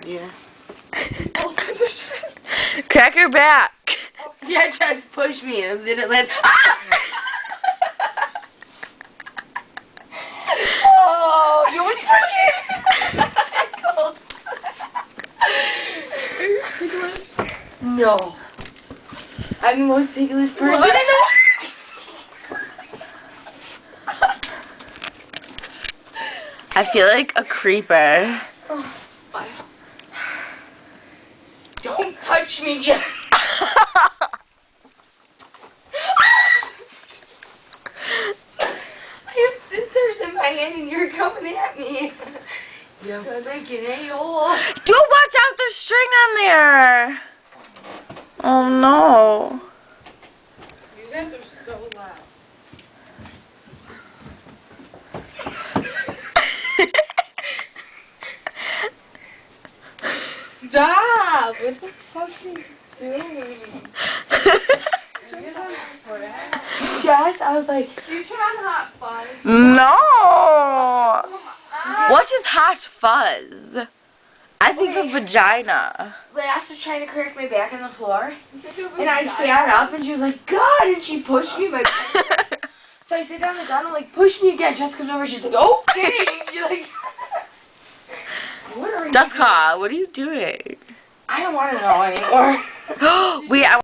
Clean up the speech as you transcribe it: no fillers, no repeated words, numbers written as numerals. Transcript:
Yeah. Crack her back. Yeah, just push me and then it lands. Ah! Oh, you almost pushed it. No. I'm the most ticklish person in the world. I feel like a creeper. Oh, don't touch me, Jen. I have scissors in my hand and you're coming at me. You're making a hole. Dude, watch out, there's string on there. Oh no. You guys are so loud. Stop! What the fuck are you doing? Jess, I was like, did you turn on Hot Fuzz? No. What is hot fuzz? I think of vagina. Lass was trying to crack my back on the floor, and I sat up, and she was like, God, and she pushed me. So I sit down on the ground, I'm like, push me again. Jess comes over, she's like, okay. She's like, what are you doing? Jessica, what are you doing? I don't want to know anymore. Wait,